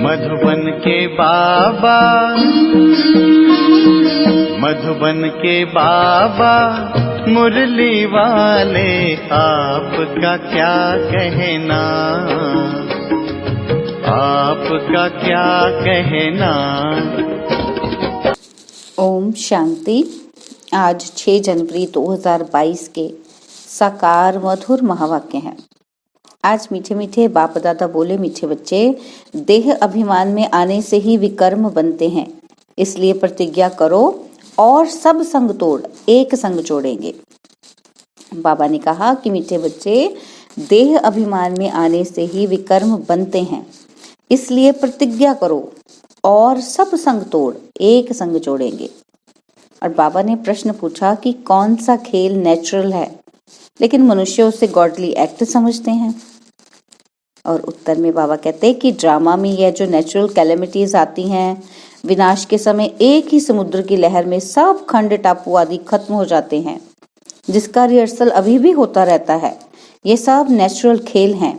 मधुबन के बाबा, मधुबन के बाबा मुरली वाले, आपका क्या कहना, आपका क्या कहना। ओम शांति। आज 6 जनवरी 2022 के साकार मधुर महावाक्य हैं। आज मीठे मीठे बाप दादा बोले, मीठे बच्चे, देह अभिमान में आने से ही विकर्म बनते हैं, इसलिए प्रतिज्ञा करो और सब संग तोड़ एक संग जोड़ेंगे। बाबा ने कहा कि मीठे बच्चे, देह अभिमान में आने से ही विकर्म बनते हैं, इसलिए प्रतिज्ञा करो और सब संग तोड़ एक संग जोड़ेंगे। और बाबा ने प्रश्न पूछा कि कौन सा खेल नेचुरल है लेकिन मनुष्य उसे गॉडली एक्ट समझते हैं। और उत्तर में बाबा कहते हैं कि ड्रामा में यह जो नेचुरल कैलेमिटीज आती हैं, विनाश के समय एक ही समुद्र की लहर में सब खंड टापू आदि खत्म हो जाते हैं, जिसका रिहर्सल अभी भी होता रहता है। ये सब नेचुरल खेल हैं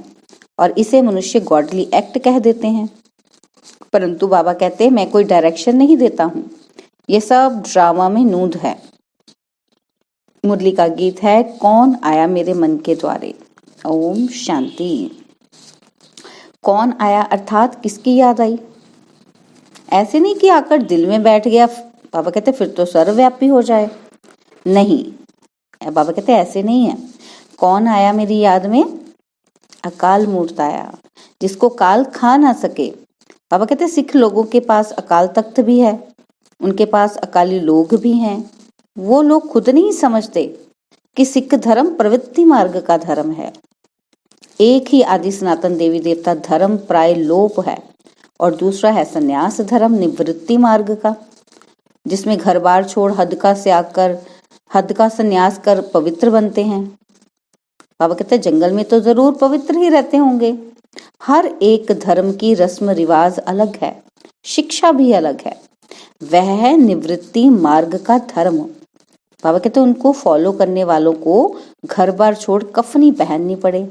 और इसे मनुष्य गॉडली एक्ट कह देते हैं। परंतु बाबा कहते हैं, मैं कोई डायरेक्शन नहीं देता हूँ, ये सब ड्रामा में नूंद है। मुरली का गीत है, कौन आया मेरे मन के द्वारे। ओम शांति। कौन आया अर्थात किसकी याद आई? ऐसे नहीं कि आकर दिल में बैठ गया, बाबा कहते फिर तो सर्वव्यापी हो जाए। नहीं, बाबा कहते ऐसे नहीं है। कौन आया मेरी याद में? अकाल मूर्त आया, जिसको काल खा ना सके। बाबा कहते सिख लोगों के पास अकाल तख्त भी है, उनके पास अकाली लोग भी हैं। वो लोग खुद नहीं समझते कि सिख धर्म प्रवृत्ति मार्ग का धर्म है। एक ही आदि सनातन देवी देवता धर्म प्राय लोप है और दूसरा है संन्यास धर्म निवृत्ति मार्ग का, जिसमें घर बार छोड़ हद का संन्यास कर पवित्र बनते हैं। बाबा कहते जंगल में तो जरूर पवित्र ही रहते होंगे। हर एक धर्म की रस्म रिवाज अलग है, शिक्षा भी अलग है। वह है निवृत्ति मार्ग का धर्म। बाबा कहते उनको फॉलो करने वालों को घर बार छोड़ कफनी पहननी पड़े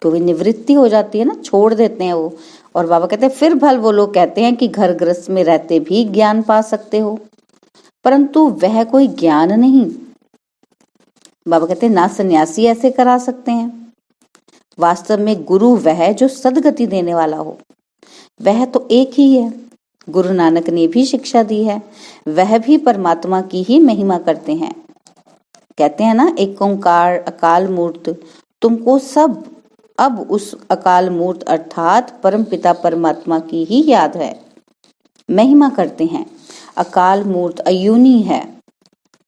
तो भी निवृत्ति हो जाती है ना, छोड़ देते हैं वो। और बाबा कहते हैं फिर भल वो लोग कहते हैं कि घर गृहस्थ में रहते भी ज्ञान पा सकते हो, परंतु वह कोई ज्ञान नहीं। बाबा कहते हैं ना सन्यासी ऐसे करा सकते हैं। वास्तव में गुरु वह जो सदगति देने वाला हो, वह तो एक ही है। गुरु नानक ने भी शिक्षा दी है, वह भी परमात्मा की ही महिमा करते हैं। कहते हैं ना, एक ओंकार अकाल मूर्त, तुमको सब अब उस अकाल मूर्त अर्थात परम पिता परमात्मा की ही याद है, महिमा करते हैं। अकाल मूर्त अयूनी है,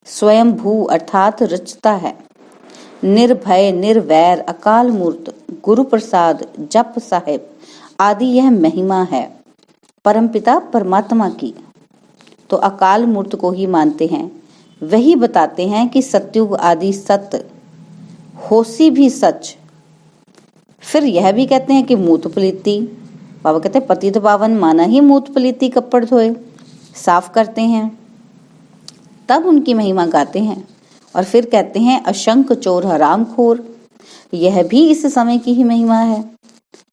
स्वयं भू अर्थात रचता है। निर्भय निर्वैर अकाल मूर्त, गुरु प्रसाद जप साहेब आदि यह महिमा है परमपिता परमात्मा की। तो अकाल मूर्त को ही मानते हैं। वही बताते हैं कि सतयुग आदि सत्य, होसी भी सच। फिर यह भी कहते हैं कि मूत पलीती, बाबा कहते हैं पतित पावन माना ही मूत पलीती कपड़ धोए, साफ करते हैं, तब उनकी महिमा गाते हैं। और फिर कहते हैं अशंक चोर हराम खोर, यह भी इस समय की ही महिमा है।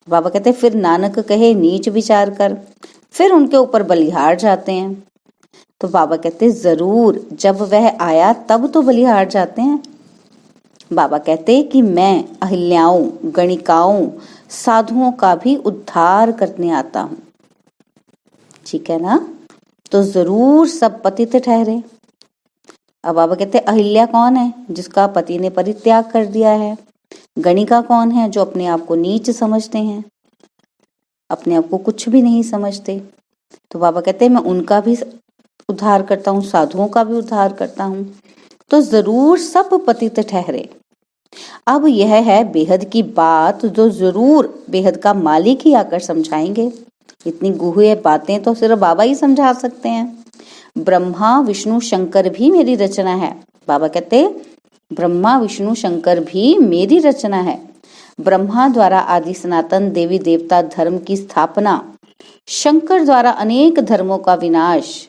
बाबा कहते फिर नानक कहे नीच विचार कर, फिर उनके ऊपर बलिहार जाते हैं। तो बाबा कहते जरूर, जब वह आया तब तो बलिहार जाते हैं। बाबा कहते कि मैं अहिल्याओं गणिकाओं साधुओं का भी उद्धार करने आता हूँ। ठीक है ना, तो जरूर सब पतित ठहरे। अब बाबा कहते अहिल्या कौन है? जिसका पति ने परित्याग कर दिया है। गणिका कौन है? जो अपने आप को नीच समझते हैं, अपने आप को कुछ भी नहीं समझते। तो बाबा कहते हैं मैं उनका भी उद्धार करता हूँ, साधुओं का भी उद्धार करता हूँ। तो जरूर सब पतित ठहरे। अब यह है बेहद की बात, जो जरूर बेहद का मालिक ही आकर समझाएंगे। इतनी गूढ़ बातें तो सिर्फ बाबा ही समझा सकते हैं। ब्रह्मा विष्णु शंकर भी मेरी रचना है। बाबा कहते ब्रह्मा विष्णु शंकर भी मेरी रचना है। ब्रह्मा द्वारा आदि सनातन देवी देवता धर्म की स्थापना, शंकर द्वारा अनेक धर्मों का विनाश।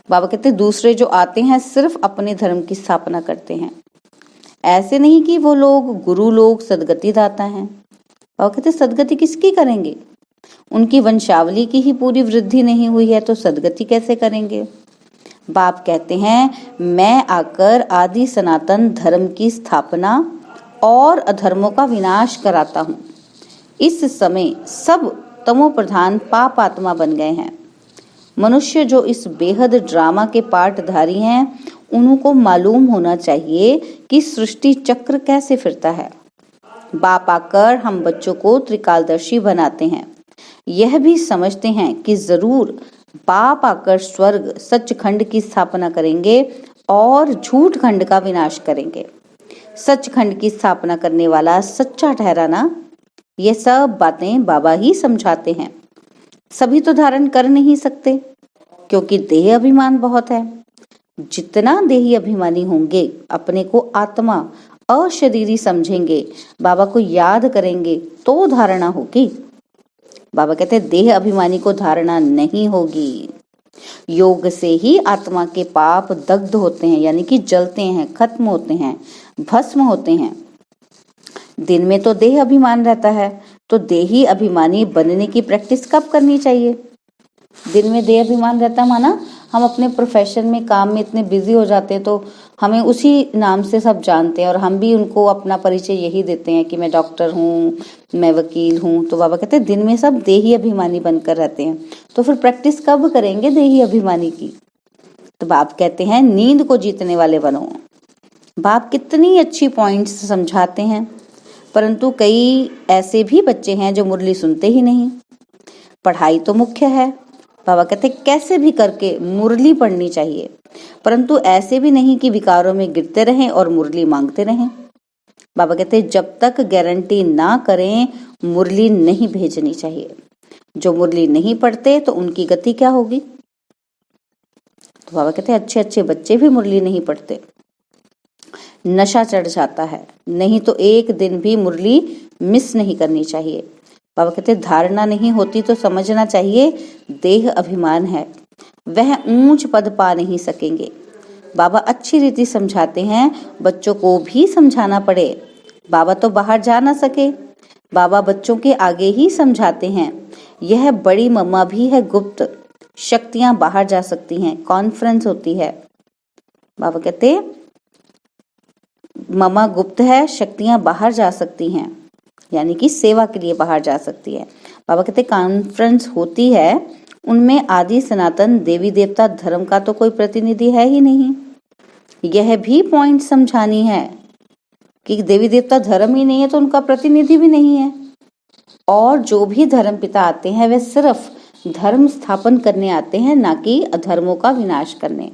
बाबा कहते दूसरे जो आते हैं सिर्फ अपने धर्म की स्थापना करते हैं। ऐसे नहीं कि वो लोग गुरु लोग सदगति दाता हैं। बाबा कहते सदगति किसकी करेंगे? उनकी वंशावली की ही पूरी वृद्धि नहीं हुई है तो सद्गति कैसे करेंगे। बाप कहते हैं मैं आकर आदि सनातन धर्म की स्थापना और अधर्मों का विनाश कराता हूँ। इस समय सब तमो प्रधान पाप आत्मा बन गए हैं। मनुष्य जो इस बेहद ड्रामा के पाठधारी हैं उनको मालूम होना चाहिए कि सृष्टि चक्र कैसे फिरता है। बाप आकर हम बच्चों को त्रिकालदर्शी बनाते हैं। यह भी समझते हैं कि जरूर बाप आकर स्वर्ग सचखंड की स्थापना करेंगे और झूठ खंड का विनाश करेंगे। सचखंड की स्थापना करने वाला सच्चा ठहराना, ये सब बातें बाबा ही समझाते हैं। सभी तो धारण कर नहीं सकते क्योंकि देह अभिमान बहुत है। जितना देही अभिमानी होंगे, अपने को आत्मा अशरीरी समझेंगे, बाबा को याद करेंगे तो धारणा होगी। बाबा कहते हैं देह अभिमानी को धारणा नहीं होगी। योग से ही आत्मा के पाप दग्ध होते हैं, यानी कि जलते हैं, खत्म होते हैं, भस्म होते हैं। दिन में तो देह अभिमान रहता है, तो देही अभिमानी बनने की प्रैक्टिस कब करनी चाहिए। दिन में देह अभिमान रहता, माना हम अपने प्रोफेशन में, काम में इतने बिजी हो जाते हैं तो हमें उसी नाम से सब जानते हैं और हम भी उनको अपना परिचय यही देते हैं कि मैं डॉक्टर हूँ, मैं वकील हूँ। तो बाबा कहते हैं दिन में सब देही अभिमानी बनकर रहते हैं, तो फिर प्रैक्टिस कब करेंगे देही अभिमानी की। तो बाप कहते हैं नींद को जीतने वाले बनो। बाप कितनी अच्छी पॉइंट्स समझाते हैं, परंतु कई ऐसे भी बच्चे हैं जो मुरली सुनते ही नहीं। पढ़ाई तो मुख्य है, बाबा कहते कैसे भी करके मुरली पढ़नी चाहिए, परंतु ऐसे भी नहीं कि विकारों में गिरते रहें और मुरली मांगते रहें। बाबा कहते जब तक गारंटी ना करें मुरली नहीं भेजनी चाहिए। जो मुरली नहीं पढ़ते तो उनकी गति क्या होगी। तो बाबा कहते अच्छे अच्छे बच्चे भी मुरली नहीं पढ़ते, नशा चढ़ जाता है। नहीं तो एक दिन भी मुरली मिस नहीं करनी चाहिए। बाबा कहते धारणा नहीं होती तो समझना चाहिए देह अभिमान है, वह ऊंच पद पा नहीं सकेंगे। बाबा अच्छी रीति समझाते हैं, बच्चों को भी समझाना पड़े। बाबा तो बाहर जा ना सके, बाबा बच्चों के आगे ही समझाते हैं। यह बड़ी मम्मा भी है गुप्त, शक्तियां बाहर जा सकती हैं। कॉन्फ्रेंस होती है, बाबा कहते मम्मा गुप्त है, शक्तियां बाहर जा सकती हैं, यानी कि सेवा के लिए बाहर जा सकती है। बाबा कहते कॉन्फ्रेंस होती है, उनमें आदि सनातन देवी देवता धर्म का तो कोई प्रतिनिधि है ही नहीं। यह भी पॉइंट समझानी है कि देवी देवता धर्म ही नहीं है तो उनका प्रतिनिधि भी नहीं है। और जो भी धर्म पिता आते हैं वे सिर्फ धर्म स्थापन करने आते हैं, ना कि अधर्मों का विनाश करने।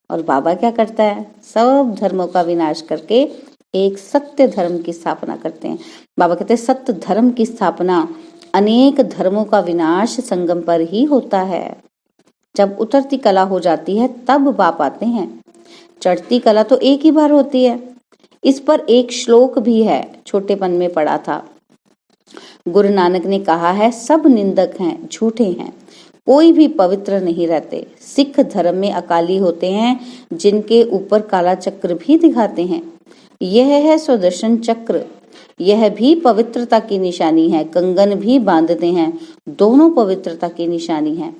और बाबा क्या करता है, सब धर्मों का विनाश करके एक सत्य धर्म की स्थापना करते हैं। बाबा कहते हैं सत्य धर्म की स्थापना, अनेक धर्मों का विनाश संगम पर ही होता है। जब उतरती कला हो जाती है तब बाप आते हैं, चढ़ती कला तो एक ही बार होती है। इस पर एक श्लोक भी है, छोटेपन में पढ़ा था। गुरु नानक ने कहा है सब निंदक हैं, झूठे हैं, कोई भी पवित्र नहीं रहते। सिख धर्म में अकाली होते हैं जिनके ऊपर काला चक्र भी दिखाते हैं। यह है सुदर्शन चक्र, यह भी पवित्रता की निशानी है। कंगन भी बांधते हैं, दोनों पवित्रता की निशानी है,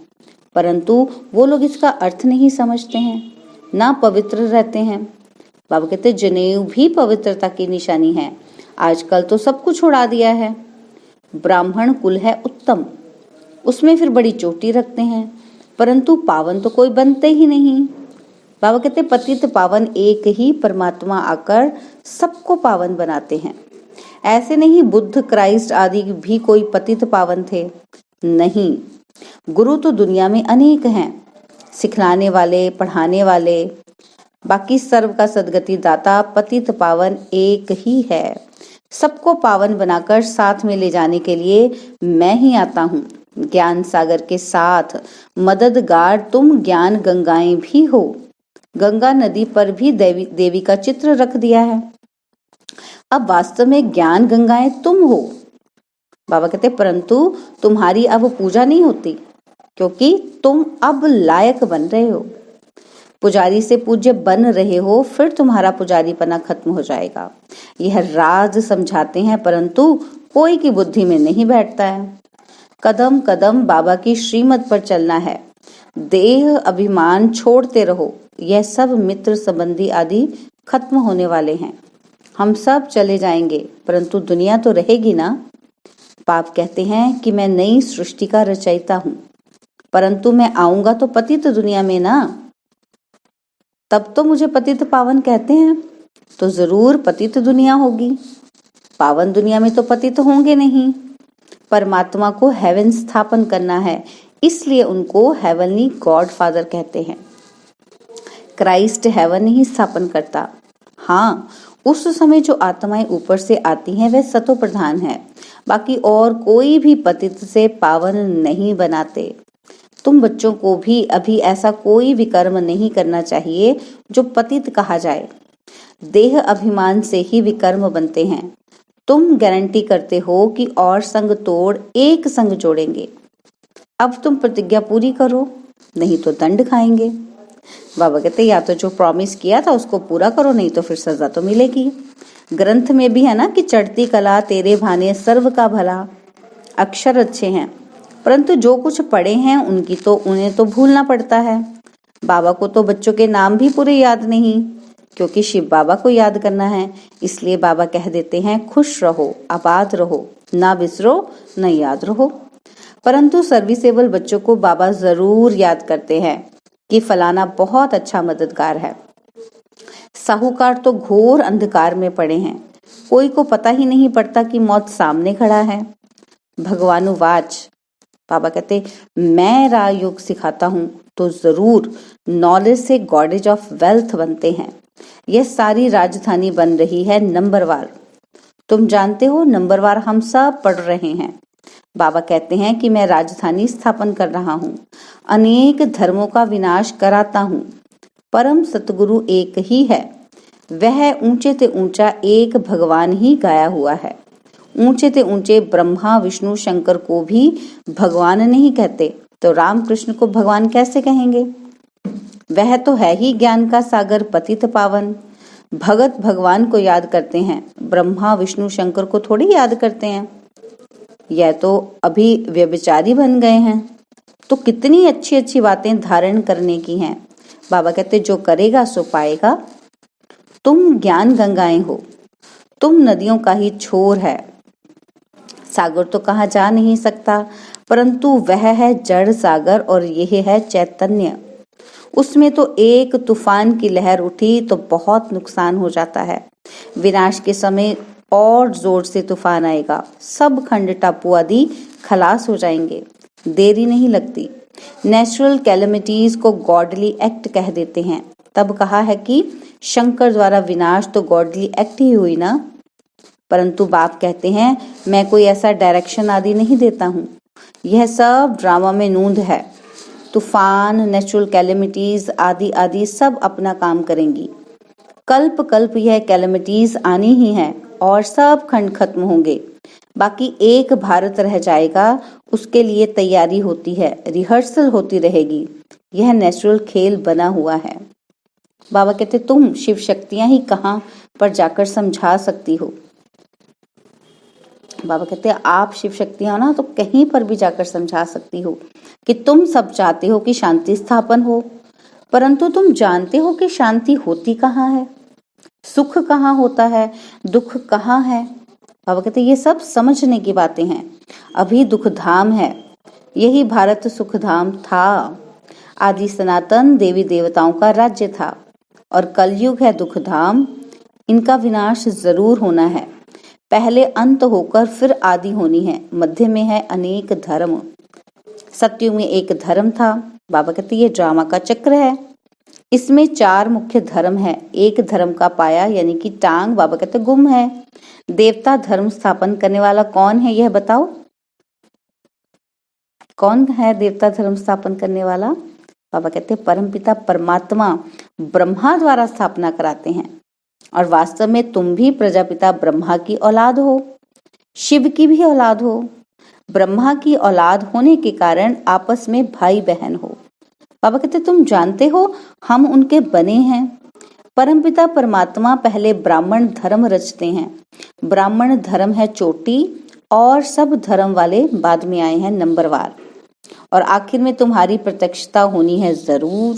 परंतु वो लोग इसका अर्थ नहीं समझते हैं, ना पवित्र रहते हैं। बाबा कहते जनेऊ भी पवित्रता की निशानी है। आजकल तो सब कुछ उड़ा दिया है। ब्राह्मण कुल है उत्तम, उसमें फिर बड़ी चोटी रखते हैं, परंतु पावन तो कोई बनते ही नहीं। बाबा कहते पतित पावन एक ही परमात्मा आकर सबको पावन बनाते हैं। ऐसे नहीं बुद्ध, क्राइस्ट आदि भी कोई पतित पावन थे, नहीं। गुरु तो दुनिया में अनेक हैं, सिखलाने वाले, पढ़ाने वाले, बाकी सर्व का सदगति दाता पतित पावन एक ही है। सबको पावन बनाकर साथ में ले जाने के लिए मैं ही आता हूँ। ज्ञान सागर के साथ मददगार तुम ज्ञान गंगाएं भी हो। गंगा नदी पर भी देवी का चित्र रख दिया है। अब वास्तव में ज्ञान गंगाएं तुम हो। बाबा कहते परंतु तुम्हारी अब पूजा नहीं होती, क्योंकि तुम अब लायक बन रहे हो। पुजारी से पूज्य बन रहे हो, फिर तुम्हारा पुजारीपना खत्म हो जाएगा। यह राज समझाते हैं, परंतु कोई की बुद्धि में नहीं बैठता है। कदम कदम बाबा की श्रीमत पर चलना है। देह अभिमान छोड़ते रहो। यह सब मित्र संबंधी आदि खत्म होने वाले हैं। हम सब चले जाएंगे, परंतु दुनिया तो रहेगी ना। बाप कहते हैं कि मैं नई सृष्टि का रचयिता हूँ, परंतु मैं आऊंगा तो पतित दुनिया में ना। तब तो मुझे पतित पावन कहते हैं, तो जरूर पतित दुनिया होगी। पावन दुनिया में तो पतित होंगे नहीं। परमात्मा को हेवन स्थापन करना है, इसलिए उनको हेवनली गॉड फादर कहते हैं। क्राइस्ट हेवन ही स्थापन करता। हाँ, उस समय जो आत्माएं ऊपर से आती हैं वह सतो प्रधान है, बाकी और कोई भी पतित से पावन नहीं बनाते। तुम बच्चों को भी अभी ऐसा कोई भी कर्म नहीं करना चाहिए जो पतित कहा जाए। देह अभिमान से ही विकर्म बनते हैं। तुम गारंटी करते हो कि और संग तोड़ एक संग जोड़ेंगे। अब तुम प्रतिज्ञा पूरी करो, नहीं तो दंड खाएंगे। बाबा कहते या तो जो प्रॉमिस किया था उसको पूरा करो, नहीं तो फिर सजा तो मिलेगी। ग्रंथ में भी है ना कि चढ़ती कला तेरे भाने सर्व का भला। अक्षर अच्छे हैं, परंतु जो कुछ पढ़े हैं उन्हें तो भूलना पड़ता है। बाबा को तो बच्चों के नाम भी पूरे याद नहीं, क्योंकि शिव बाबा को याद करना है। इसलिए बाबा कह देते हैं खुश रहो, आबाद रहो, ना बिसरो न याद रहो। परंतु सर्विसेबल बच्चों को बाबा जरूर याद करते हैं कि फलाना बहुत अच्छा मददगार है। साहूकार तो घोर अंधकार में पड़े हैं, कोई को पता ही नहीं पड़ता कि मौत सामने खड़ा है। भगवानुवाच, बाबा कहते मैं राजयोग सिखाता हूँ तो जरूर नॉलेज से गॉडेज ऑफ वेल्थ बनते हैं। यह सारी राजधानी बन रही है नंबरवार। तुम जानते हो नंबरवार हम सब पढ़ रहे हैं। बाबा कहते हैं कि मैं राजधानी स्थापन कर रहा हूँ, अनेक धर्मों का विनाश कराता हूँ। परम सतगुरु एक ही है, वह ऊंचे से ऊंचा एक भगवान ही गाया हुआ है। ऊंचे से ऊंचे ब्रह्मा विष्णु शंकर को भी भगवान नहीं कहते, तो रामकृष्ण को भगवान कैसे कहेंगे? वह तो है ही ज्ञान का सागर पतित पावन। भगत भगवान को याद करते हैं, ब्रह्मा विष्णु शंकर को थोड़ी याद करते हैं। यह तो अभी व्यभिचारी बन गए हैं। तो कितनी अच्छी अच्छी बातें धारण करने की हैं। बाबा कहते जो करेगा सो पाएगा। तुम ज्ञान गंगाएं हो, तुम नदियों का ही छोर है। सागर तो कहाँ जा नहीं सकता, परंतु वह है जड़ सागर और यह है चैतन्य। उसमें तो एक तूफान की लहर उठी तो बहुत नुकसान हो जाता है। विनाश के समय और जोर से तूफान आएगा, सब खंड टापू आदि खलास हो जाएंगे, देरी नहीं लगती। नेचुरल कैलेमिटीज को गॉडली एक्ट कह देते हैं। तब कहा है कि शंकर द्वारा विनाश तो गॉडली एक्ट ही हुई ना। परंतु बाप कहते हैं मैं कोई ऐसा डायरेक्शन आदि नहीं देता हूँ, यह सब ड्रामा में नूंद है। तूफान, नेचुरल कैलेमिटीज आदि आदि सब अपना काम करेंगी। कल्प कल्प यह कैलेमिटीज आनी ही है और सब खंड खत्म होंगे। बाकी एक भारत रह जाएगा, उसके लिए तैयारी होती है, रिहर्सल होती रहेगी। यह नेचुरल खेल बना हुआ है। बाबा कहते तुम शिव शक्तियां ही कहाँ पर जाकर समझा सकती हो। बाबा कहते आप शिव शक्तियां हो ना, तो कहीं पर भी जाकर समझा सकती हो कि तुम सब चाहते हो कि शांति स्थापन हो, परंतु तुम जानते हो कि शांति होती कहाँ है, सुख कहाँ होता है, दुख कहाँ है। बाबा कहते ये सब समझने की बातें हैं। अभी दुख धाम है, यही भारत सुख धाम था। आदि सनातन देवी देवताओं का राज्य था और कलयुग है दुख धाम। इनका विनाश जरूर होना है। पहले अंत होकर फिर आदि होनी है। मध्य में है अनेक धर्म। सत्युग में एक धर्म था। बाबा कहते ये ड्रामा का चक्र है, इसमें 4 मुख्य धर्म है। एक धर्म का पाया यानी कि टांग बाबा कहते गुम है। देवता धर्म स्थापन करने वाला कौन है यह बताओ, कौन है देवता धर्म स्थापन करने वाला? बाबा कहते परमपिता परमात्मा ब्रह्मा द्वारा स्थापना कराते हैं। और वास्तव में तुम भी प्रजापिता ब्रह्मा की औलाद हो, शिव की भी औलाद हो। ब्रह्मा की औलाद होने के कारण आपस में भाई बहन हो। बाबा कहते तुम जानते हो हम उनके बने हैं। परमपिता परमात्मा पहले ब्राह्मण धर्म रचते हैं। ब्राह्मण धर्म है चोटी और सब धर्म वाले बाद में आए हैं नंबरवार। और आखिर में तुम्हारी प्रत्यक्षता होनी है, जरूर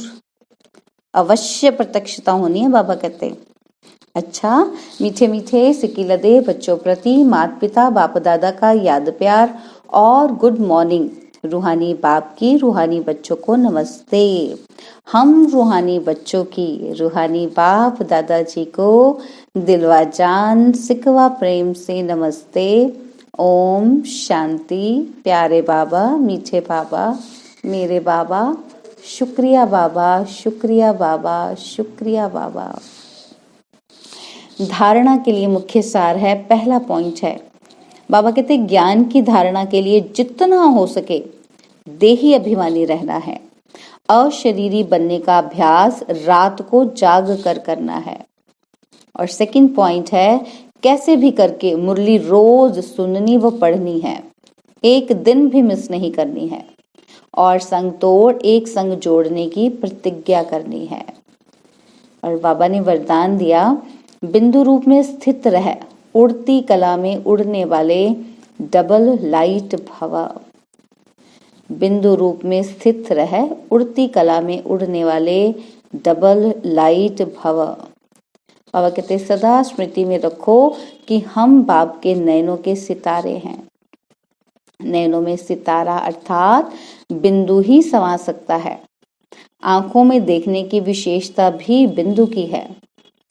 अवश्य प्रत्यक्षता होनी है, बाबा कहते हैं। अच्छा, मीठे मीठे सिकिलदे बच्चों प्रति माता पिता बाप दादा का याद प्यार और गुड मॉर्निंग। रूहानी बाप की रूहानी बच्चों को नमस्ते। हम रूहानी बच्चों की रूहानी बाप दादाजी को दिलवा जान सिकवा प्रेम से नमस्ते। ओम शांति। प्यारे बाबा, मीठे बाबा, मेरे बाबा, शुक्रिया बाबा, शुक्रिया बाबा, शुक्रिया बाबा। धारणा के लिए मुख्य सार है, पहला पॉइंट है, बाबा कहते ज्ञान की धारणा के लिए जितना हो सके देही अभिमानी रहना है। अशरीरी बनने का अभ्यास रात को जाग कर करना है। और सेकंड पॉइंट है, कैसे भी करके मुरली रोज सुननी व पढ़नी है, एक दिन भी मिस नहीं करनी है। और संग तोड़ एक संग जोड़ने की प्रतिज्ञा करनी है। और बाबा ने वरदान दिया, बिंदु रूप में स्थित रह उड़ती कला में उड़ने वाले डबल लाइट भव। बिंदु रूप में स्थित रह उड़ती कला में उड़ने वाले डबल लाइट भव। बाबा कहते सदा स्मृति में रखो कि हम बाप के नयनों के सितारे हैं। नयनों में सितारा अर्थात बिंदु ही समा सकता है। आंखों में देखने की विशेषता भी बिंदु की है।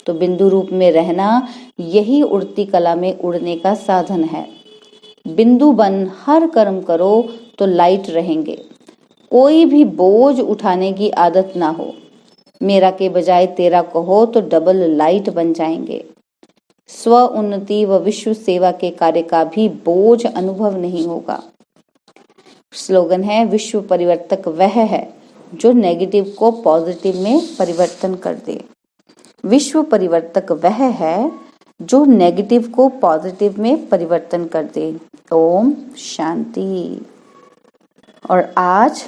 तो बिंदु रूप में रहना यही उड़ती कला में उड़ने का साधन है। बिंदु बन हर कर्म करो तो लाइट रहेंगे। कोई भी बोझ उठाने की आदत ना हो। मेरा के बजाय तेरा कहो तो डबल लाइट बन जाएंगे। स्व उन्नति व विश्व सेवा के कार्य का भी बोझ अनुभव नहीं होगा। स्लोगन है, विश्व परिवर्तक वह है जो नेगेटिव को पॉजिटिव में परिवर्तन कर दे। विश्व परिवर्तक वह है जो नेगेटिव को पॉजिटिव में परिवर्तन कर दे। ओम शांति। और आज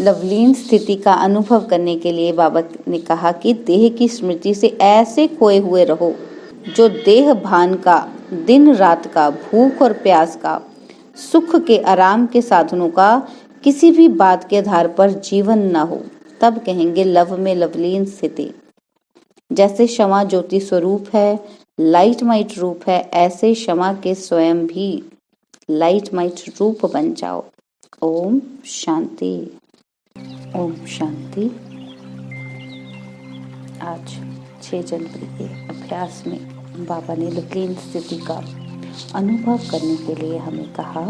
लवलीन स्थिति का अनुभव करने के लिए बाबा ने कहा कि देह की स्मृति से ऐसे खोए हुए रहो जो देह भान का, दिन रात का, भूख और प्यास का, सुख के, आराम के साधनों का किसी भी बात के आधार पर जीवन न हो। तब कहेंगे लव में लवलीन स्थिति। जैसे क्षमा ज्योति स्वरूप है, लाइट माइट रूप है, ऐसे क्षमा के स्वयं भी लाइट माइट रूप बन जाओ। ओम शांति। ओम शांति। आज 6 जनवरी के अभ्यास में बाबा ने लवलीन स्थिति का अनुभव करने के लिए हमें कहा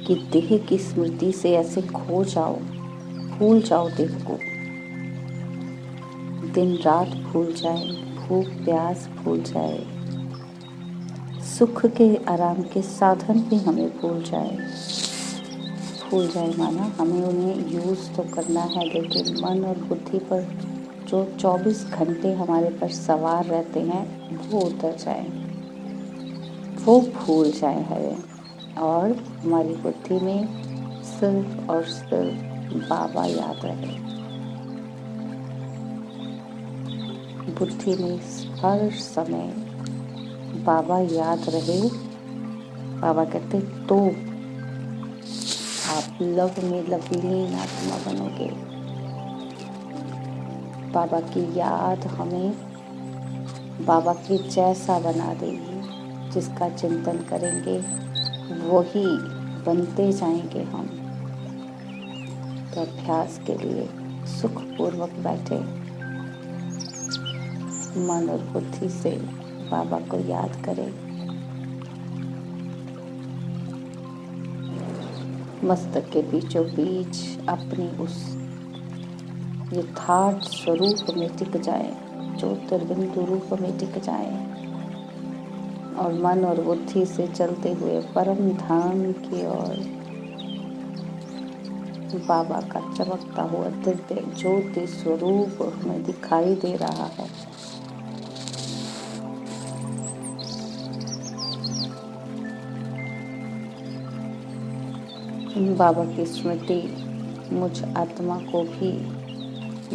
कि देह की स्मृति से ऐसे खो जाओ, भूल जाओ देह को। दिन रात भूल जाए, भूख प्यास भूल जाए, सुख के, आराम के साधन भी हमें भूल जाए माना हमें उन्हें यूज तो करना है, लेकिन मन और बुद्धि पर जो 24 घंटे हमारे पर सवार रहते हैं वो उतर जाए, वो भूल जाए हमें। और हमारी बुद्धि में सिर्फ और सिर्फ बाबा याद रहे। बुद्धि में हर समय बाबा याद रहे। बाबा कहते तो आप लव में लवलीन आत्मा बनोगे। बाबा की याद हमें बाबा के जैसा बना देगी। जिसका चिंतन करेंगे वही बनते जाएंगे हम। तो अभ्यास के लिए सुखपूर्वक बैठे, मन और बुद्धि से बाबा को याद करें। मस्तक के बीचों बीच अपनी उस यथार्थ स्वरूप में टिक जाए, ज्योतिर्बिंदु रूप में टिक जाए और मन और बुद्धि से चलते हुए परम धाम की ओर बाबा का चमकता हुआ दिव्य ज्योति स्वरूप हमें दिखाई दे रहा है। बाबा की स्मृति मुझ आत्मा को भी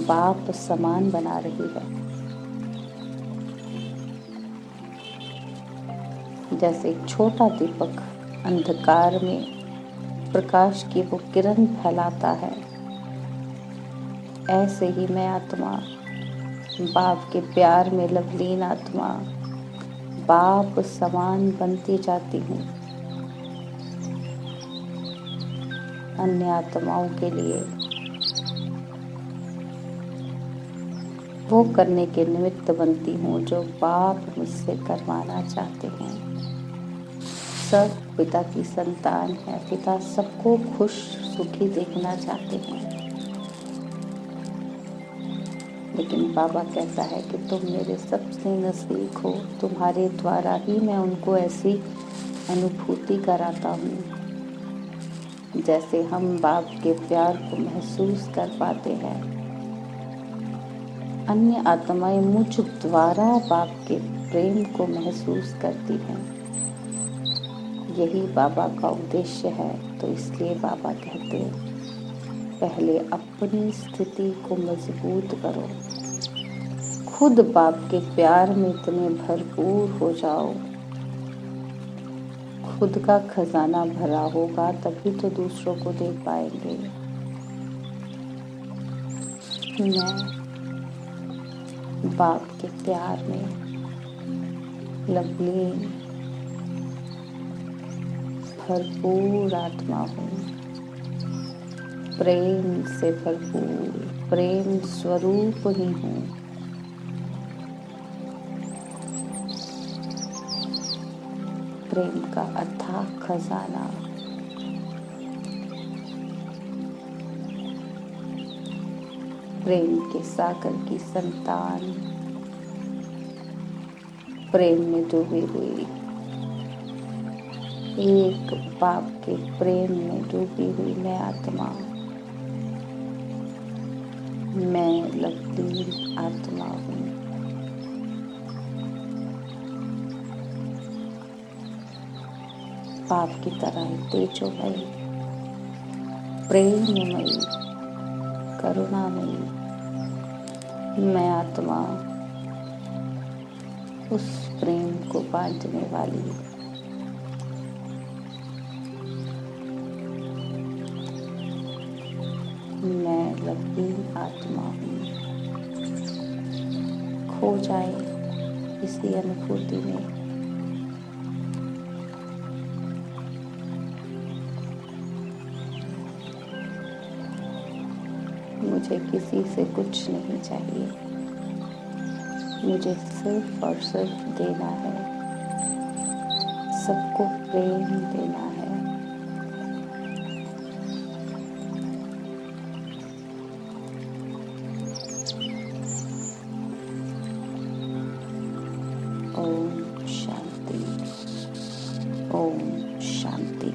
बाप समान बना रही है। जैसे एक छोटा दीपक अंधकार में प्रकाश की वो किरण फैलाता है, ऐसे ही मैं आत्मा, बाप के प्यार में लवलीन आत्मा, बाप समान बनती जाती हूँ। अन्य आत्माओं के लिए वो करने के निमित्त बनती हूँ जो बाप मुझसे करवाना चाहते हैं। सब पिता की संतान है, पिता सबको खुश सुखी देखना चाहते हैं, लेकिन बाबा कहता है कि तुम मेरे सबसे नज़दीक हो, तुम्हारे द्वारा ही मैं उनको ऐसी अनुभूति कराता हूँ जैसे हम बाप के प्यार को महसूस कर पाते हैं। अन्य आत्माएं मुझ द्वारा बाप के प्रेम को महसूस करती हैं। यही बाबा का उद्देश्य है। तो इसलिए बाबा कहते हैं, पहले अपनी स्थिति को मजबूत करो, खुद बाप के प्यार में इतने भरपूर हो जाओ, खुद का खजाना भरा होगा तभी तो दूसरों को दे पाएंगे। मैं बाप के प्यार में लवलीन भरपूर आत्मा हूँ, प्रेम से भरपूर प्रेम स्वरूप ही हूँ। प्रेम का अथाह खजाना, प्रेम के सागर की संतान, प्रेम में डूबी हुई, एक बाप के प्रेम में डूबी हुई मैं आत्मा, मैं लवलीन आत्मा हूँ। बाप की तरह तेजोमयी, प्रेममयी, करुणामयी मैं आत्मा, उस प्रेम को बांटने वाली। मैं लवलीन आत्मा हूँ। खो जाए इसी अनुभूति में। मुझे किसी से कुछ नहीं चाहिए, मुझे सिर्फ और सिर्फ देना है, सबको प्रेम देना है। ओम शांति, ओम शांति।